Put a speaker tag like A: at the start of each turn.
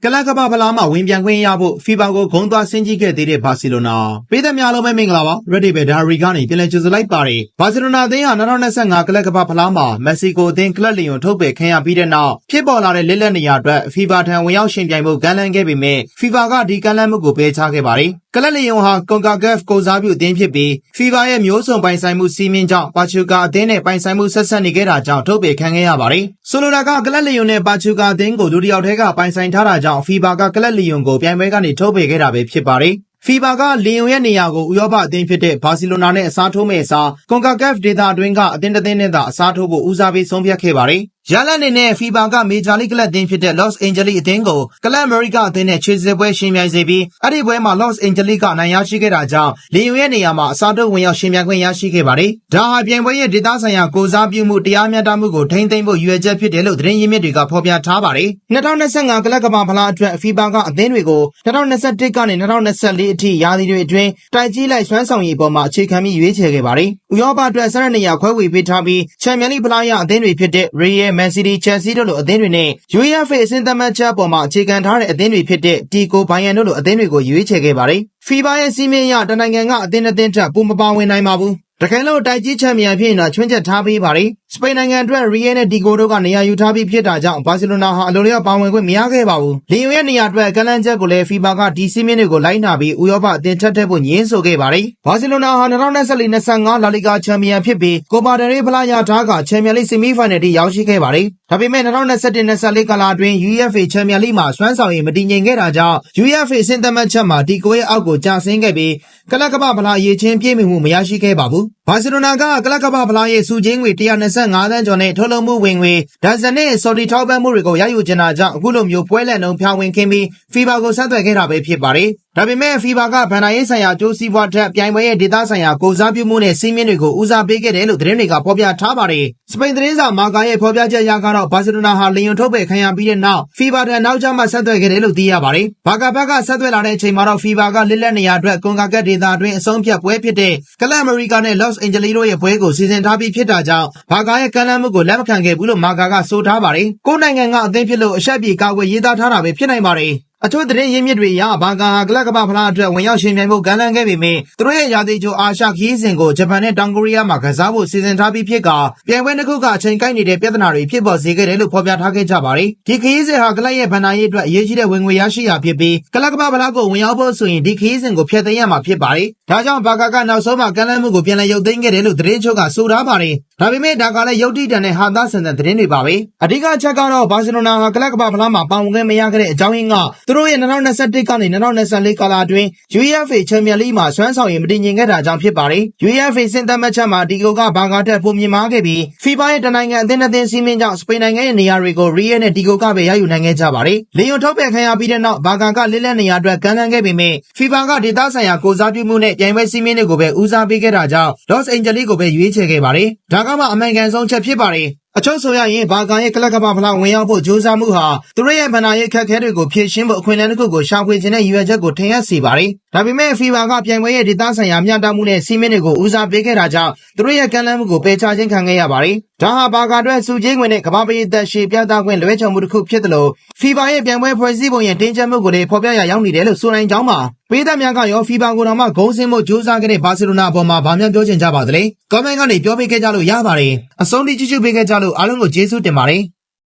A: ကလပ်ကပ္ပဖလားမှာဝင်ပြန်ခွင့်ရဖို့ဖီဖာကိုဂုံးသွားဆင်းကြီးခဲ့သေးတဲ့ဘာစီလိုနာပေးသက်များလုံးပဲမင်္ဂလာပါ Reddit ပဲဒါရီကနေပြန်လည်ကြိုဆိုလိုက်ပါတယ်ဘာစီလိုနာအသင်းဟာ2025ကလပ်ကပ္ပဖလားမှာမက္ဆီကိုအသင်းကလပ်လီယွန်ထုတ်ပယ်ခံရပြီးတဲ့နောက်ဖြစ်ပေါ်လာတဲ့လက်လက်နေရာအတွက်ဖီဖာထံဝင်ရောက်ရှင်ပြိုင်ဖို့ကမ်းလှမ်းခဲ့ပေမဲ့ဖီဖာကဒီကမ်းလှမ်းမှုကိုပယ်ချခဲ့ပါတယ်ကလပ်လီယွန်ဟာကွန်ကာကက်ဖ်ကိုစားပြုအသင်းဖြစ်ပြီးဖီဖာရဲ့မျိုးစုံပိုင်ဆိုင်မှုစီးမင်းကြောင့်ပါချူကာအသင်းနဲ့ပိုင်ဆိုင်မှုဆက်ဆက်နေခဲ့တာကြောင့်ထုတ်ပယ်ခံခဲ့ရပါတယ်ဆိုလိုတာကကလပ်လီယွန်နဲ့ပါချူကာအသင်းကိုဒုတိယထဲကပိုင်ဆိုင်ထားတာကြောင့်ဖီဖာကကလပ်လီယွန်ကိုပြိုင်ပွဲကနေထုတ်ပယ်ခဲ့တာပဲဖြစ်ပါတယ်ဖီဖာကလီယွန်ရဲ့နေရာကိုဥရောပအသင်းဖြစ်တဲ့ဘာစီလိုနာနဲ့အစားထိုးမဲ့အစားကွန်ကာကက်ဖ်ဒေသအတွင်းကအသင်းတစ်သင်းနဲ့သာအစားထိုးဖို့ဦးစားပေးဆုံးဖြတ်ခဲ့ပါတယ်ရလန်နေနဲ့ဖီဖာကမေဂျာလိကလပ်အသင်းဖြစ်တဲ့ Los Angeles အသင်းကိုကလပ်အမေရိကအသင်းနဲ့ခြေစစ်ပွဲရှင်ပြိုင်စေပြီးအဲ့ဒီပွဲမှာ Los Angeles ကအနိုင်ရရှိခဲ့တာကြောင့်လီယွန်ရဲ့နေရာမှာအစားထိုးဝင်ရောက်ရှင်ပြိုင်ခွင့်ရရှိခဲ့ပါတယ်။ဒါဟာပြိုင်ပွဲရဲ့ဒေသဆိုင်ရာကိုစားပြုမှုတရားမျှတမှုကိုထိန်းသိမ်းဖို့ရည်ရွယ်ချက်ဖြစ်တယ်လို့သတင်းရင်းမြစ်တွေကဖော်ပြထားပါတယ်။2025ကလပ်ကမ္ဘာဖလားအတွက်ဖီဖာကအသင်းတွေကို2021ကနေ2024အထိရာသီတွေအတွင်းတိုက်ကြီးလိုက်စွမ်းဆောင်ရည်ပေါ်မှာအခြေခံပြီးရွေးချယ်ခဲ့ပါတယ်။ဥရောပအတွက်12နေရာခွဲဝေပေးထားပြီးချန်ပီယံလိဖလားရအသင်းတွေဖြစ်တဲ့ Real, Man City, Chelseaတို့လိုအသင်းတွေနဲ့ UEFA အဆင့်သတ်မှတ်ချက်ပေါ်မှာအခြေခံထားတဲ့အသင်းတွေဖြစ်တဲ့ Tico, Bayern တို့လိုအသင်းတွေကိုရွေးချယ်ခဲ့ပါတယ်။ FIBA ရဲ့စီးမင်းအရတနိုင်ငံကအသင်းအသင်းထက်ပိုမပါဝင်နိုင်ပါဘူး။တကယ်လို့တိုက်ကြီးချန်ပီယံဖြစ်ရင်တော့ချွင်းချက်ထားပေးပါတယ်။စပိန်နိုင်ငံအတွက် Real နဲ့ Tico တို့ကနေရာယူထားပြီးဖြစ်တာကြောင့်ဘာစီလိုနာဟာအလိုလျောက်ပါဝင်ခွင့်မရခဲ့ပါဘူး။လီယွန်ရဲ့နေရာအတွက်ကမ်းလှမ်းချက်ကိုလည်း FIBA ကဒီစီးမင်းတွေကိုလိုက်နာပြီးဥရောပအသင်းထက်ဖို့ညှင်းဆိုခဲ့ပါတယ်။ဘာစီလိုနာဟာ2024-25လာလီဂါချန်ပီယံဖြစ်ပြီးကိုပါဒရေးဖလားရထားကချန်ပီယံလိဆီမီဖိုင်နယ်ထိရောက်ရှိခဲ့ပါတယ်။ဒါပေမဲ့2021-24ကာလအတွင်း UEFA ချန်ပီယံလိမှာစွမ်းဆောင်ရည်မတည်ငြိမ်ခဲ့တာကြောင့် UEFA အဆင့်သတ်မှတ်ချက်မှာဒီကိုရဲ့အောက်ကိုကျဆင်းခဲ့ပြီးကလပ်ကမ္ဘာဖလားအရေးချင်းပြည့်မီမှုမရရှိခဲ့ပါဘူး။ဘာစီလိုနာကကလပ်ကမ္ဘာဖလားရဲ့စုချင်းငွေ125သန်းကျော်နဲ့ထုတ်လုပ်မှုဝင်ငွေဒါဇန်နဲ့ဆော်ဒီထောက်ပံ့မှုတွေကိုရယူချင်တာကြောင့်အခုလိုမျိုးပွဲလန့်နှုန်းဖြာဝင်ခင်းပြီး FIBA ကိုဆက်သွယ်ခဲ့တာပဲဖြစ်ပါတယ်။ဒါပေမဲ့ FIBA ကဗန်နာရေးဆိုင်ရာကျိုးစီးပွားထက်ပြိုင်ပွဲရဲ့ဒေသဆိုင်ရာကိုစားပြုမှုနဲ့စီးမင်းတွေကိုဦးစားပေးခဲ့တယ်လို့သတင်းတွေကဖော်ပြထားပါတယ်။စပိန်သတင်းစာမာကာရဲ့ဖော်ပြချက်အရကတော့ဘာစီလိုနာဟာလီယွန်ထုတ်ပယ်ခံရပြီးတဲ့နောက် FIBA ထံနောက်ကျမှဆက်သွယ်ခဲ့တယ်လို့သိရပါတယ်။ဘာကာဘက်ကဆက်သွယ်လာတဲ့အချိန်မှာတော့ FIBA ကလက်လက်နေရာအတွက်ကွန်ကာကက်ဒေသအတွင်းအဆုံးဖြတ်ပွဲဖြစ်တဲ့ကလပ်အမေရိကနဲ့ Los Angeles တို့ရဲ့ပွဲကိုစီစဉ်ထားပြီးဖြစ်တာကြောင့်ဘာကာရဲ့ကမ်းလှမ်းမှုကိုလက်မခံခဲ့ဘူးလို့မာကာကဆိုထားပါတယ်။ကိုယ်နိုင်ငံကအသင်းဖြစ်လို့အဆက်ပြေကာကွယ်ရေးသားထားတာပဲဖြစ်နိုင်ပါတယ်။အချို့သတင်းရင်းမြစ်တွေအရဘာကာဟာကလပ်ကမ္ဘာဖလားအတွက်ဝင်ရောက်ရှင်ပြိုင်ဖို့ကမ်းလှမ်းခဲ့ပေမဲ့သူတို့ရဲ့ရာသီကျော်အာရှခရီးစဉ်ကိုဂျပန်နဲ့တောင်ကိုရီးယားမှာကစားဖို့စီစဉ်ထားပြီးဖြစ်ကပြိုင်ပွဲတစ်ခုကအချိန်ကိုက်နေတဲ့ပြဿနာတွေဖြစ်ပေါ်စေခဲ့တယ်လို့ဖော်ပြထားခဲ့ကြပါတယ်။ဒီခရီးစဉ်ဟာကလပ်ရဲ့ဗန်နာရေးအတွက်အရေးကြီးတဲ့ဝင်ငွေရရှိရာဖြစ်ပြီးကလပ်ကမ္ဘာဖလားကိုဝင်ရောက်ဖို့ဆိုရင်ဒီခရီးစဉ်ကိုဖျက်သိမ်းရမှာဖြစ်ပါတယ်။ဒါကြောင့်ဘာကာကနောက်ဆုံးမှာကမ်းလှမ်းမှုကိုပြန်လည်ရုပ်သိမ်းခဲ့တယ်လို့သတင်းချုပ်ကဆိုထားပါတယ်။ဒါပေမဲ့ဒါကလည်းရုပ်တိတန်နဲ့ဟာသားဆန်တဲ့သတင်းတွေပါပဲ။အဓိကအချက်ကတော့ဘာစီလိုနာဟာကလပ်ကမ္ဘာဖလားမှာပါဝင်ခွင့်မရခဲ့တဲ့အကြောင်းရင်းကသူတို့ရဲ့2021ကနေ2024ကာလအတွင်း UEFA ချန်ပီယံလိမှာစွမ်းဆောင်ရည်မတည်ငြိမ်ခဲ့တာကြောင့်ဖြစ်ပါတယ်။ UEFA စင်သတ်မှတ်ချက်မှာဒီကိုကဘာကာတက်ပုံမြင်မာခဲ့ပြီး FIBA ရဲ့တနိုင်ငံအသင်းအသင်းစီးမင်းကြောင့်စပိန်နိုင်ငံရဲ့နေရာတွေကို Real နဲ့ဒီကိုကပဲရယူနိုင်ခဲ့ကြပါတယ်။လီယွန်ထုတ်ပယ်ခံရပြီးတဲ့နောက်ဘာကာကလက်လက်နေရာအတွက်ကမ်းလှမ်းခဲ့ပေမဲ့ FIBA ကဒေသဆိုင်ရာကိုစားပြုမှုနဲ့ပြိုင်ပွဲစီးမင်းတွေကိုပဲဦးစားပေးခဲ့တာကြောင့် Los Angeles ကိုပဲရွေးချယ်ခဲ့ပါတယ်။ဒါကမှအမှန်ကန်ဆုံးချက်ဖြစ်ပါတယ်။အချို့ဆိုရရင်ဘာကာရဲ့ကလပ်ကမ္ဘာဖလားဝင်ရောက်ဖို့ကြိုးစားမှုဟာသူတို့ရဲ့ဗန်နာရေးခက်ခဲတွေကိုဖြည့်ရှင်းဖို့အခွင့်အလမ်းတစ်ခုကိုရှာဖွေခြင်းနဲ့ရည်ရွယ်ချက်ကိုထင်ဟပ်စေပါတယ်။ဒါပေမဲ့ FIBA ကပြိုင်ပွဲရဲ့ဒေသဆိုင်ရာမျှတမှုနဲ့စီးမင်းတွေကိုဦးစားပေးခဲ့တာကြောင့်သူတို့ရဲ့ကမ်းလှမ်းမှုကိုပယ်ချခြင်းခံခဲ့ရပါတယ်။ဒါဟာဘာကာအတွက်စုချင်းဝင်တဲ့ကမ္ဘာပရိသတ်ရှည်ပြသခွင့်လွဲချော်မှုတစ်ခုဖြစ်တယ်လို့ FIBA ရဲ့ပြိုင်ပွဲဖွဲ့စည်းပုံရဲ့တင်းကျပ်မှုကိုလည်းဖော်ပြရရောက်နေတယ်လို့ဆိုနိုင်ကြောင်းပါ။ပေးသက်များကရော FIBA ကိုတောင်မှဂုံးစင်းမှုကြိုးစားခဲ့တဲ့ဘာစီလိုနာအပေါ်မှာဗာများပြောချင်ကြပါသလဲ။ comment ကနေပြောပေးခဲ့ကြလို့ရပါတယ်။အဆုံးထိကြည့်ရှုပေးခဲ့ကြလို့အားလုံးကိုကျေးဇူးတင်ပါတယ်။